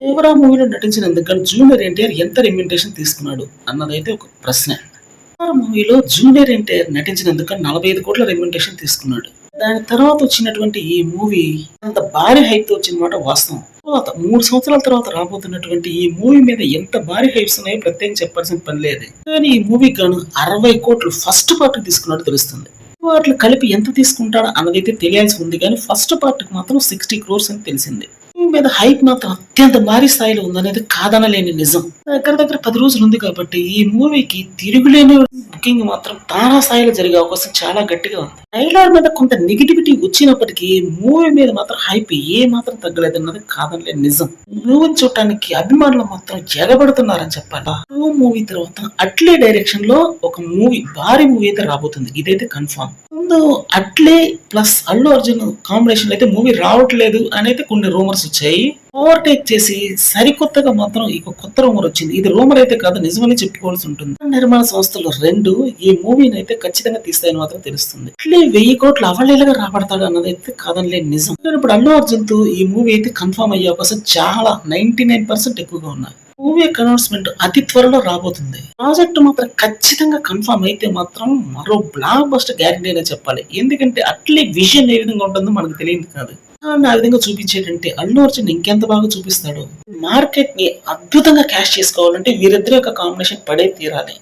దేవరా మూవీలో నటించినందుకు గాను జూనియర్ ఎన్టీఆర్ ఎంత రెమ్యునరేషన్ తీసుకున్నాడు అన్నదైతే ఒక ప్రశ్న. దేవరా మూవీలో జూనియర్ ఎన్టీఆర్ నటించినందుకు గాను 45 కోట్ల రెమ్యునరేషన్ తీసుకున్నాడు. దాని తర్వాత వచ్చినటువంటి ఈ మూవీ అంత భారీ హైప్ తో వచ్చిన మాట వాస్తవం. తర్వాత 3 సంవత్సరాల తర్వాత రాబోతున్నటువంటి ఈ మూవీ మీద ఎంత భారీ హైప్స్ ఉన్నాయో ప్రత్యేకంగా చెప్పాల్సిన పని లేదు. కానీ ఈ మూవీకి గాను 60 కోట్లు ఫస్ట్ పార్ట్ తీసుకున్నట్టు తెలుస్తుంది. వాటిని కలిపి ఎంత తీసుకుంటాడో అన్నదైతే తెలియాల్సి ఉంది, కానీ ఫస్ట్ పార్ట్ కి మాత్రం 60 crores అని తెలిసింది. మూవీ మీద హైప్ మాత్రం అత్యంత భారీ స్థాయిలో ఉందనేది కాదనలేని నిజం. దగ్గర 10 రోజులు ఉంది కాబట్టి ఈ మూవీకి తిరుగులేని బుకింగ్ మాత్రం తారా స్థాయిలో జరిగే అవకాశం చాలా గట్టిగా ఉంది. ట్రైలర్ మీద కొంత నెగిటివిటీ వచ్చినప్పటికీ మూవీ మీద మాత్రం హైప్ ఏ మాత్రం తగ్గలేదన్నది కాదనలేని నిజం. మూవీని చూడటానికి అభిమానులు మాత్రం ఎగబడుతున్నారని చెప్పాలి. మూవీ తర్వాత అట్లే డైరెక్షన్ లో ఒక భారీ మూవీ అయితే రాబోతుంది, ఇదైతే కన్ఫర్మ్. ముందు అట్లే ప్లస్ అల్లు అర్జున్ కాంబినేషన్ అయితే మూవీ రావట్లేదు అనేది కొన్ని రూమర్స్ వచ్చాయి. ఓవర్టేక్ చేసి సరికొత్తగా మాత్రం ఇక కొత్త రూమర్ వచ్చింది. ఇది రూమర్ అయితే కాదు, నిజమని చెప్పుకోవాల్సి ఉంటుంది. నిర్మాణ సంస్థలు 2 ఈ మూవీని అయితే ఖచ్చితంగా తీస్తాయని మాత్రం తెలుస్తుంది. అట్లే 1000 కోట్లు అవలేలుగా రాబడతాడు అన్నదైతే కాదనిలేని నిజం. ఇప్పుడు అల్లు అర్జున్ తో ఈ మూవీ అయితే కన్ఫర్మ్ అయ్యే అవకాశం చాలా 99% ఎక్కువగా ఉన్నాయి. మూవీ అనౌన్స్మెంట్ అతి త్వరలో రాబోతుంది. ప్రాజెక్ట్ మాత్రం ఖచ్చితంగా కన్ఫర్మ్ అయితే మాత్రం మరో బ్లాక్ బస్టర్ గ్యారంటీ అనే చెప్పాలి. ఎందుకంటే అట్లే విజన్ ఏ విధంగా ఉంటుందో మనకు తెలియదు కాదు. ఆ విధంగా చూపించేటంటే అల్లు అర్జున్ ఇంకెంత బాగా చూపిస్తాడు. మార్కెట్ ని అద్భుతంగా క్యాష్ చేసుకోవాలంటే వీరిద్దరి యొక్క కాంబినేషన్ పడే తీరాలి.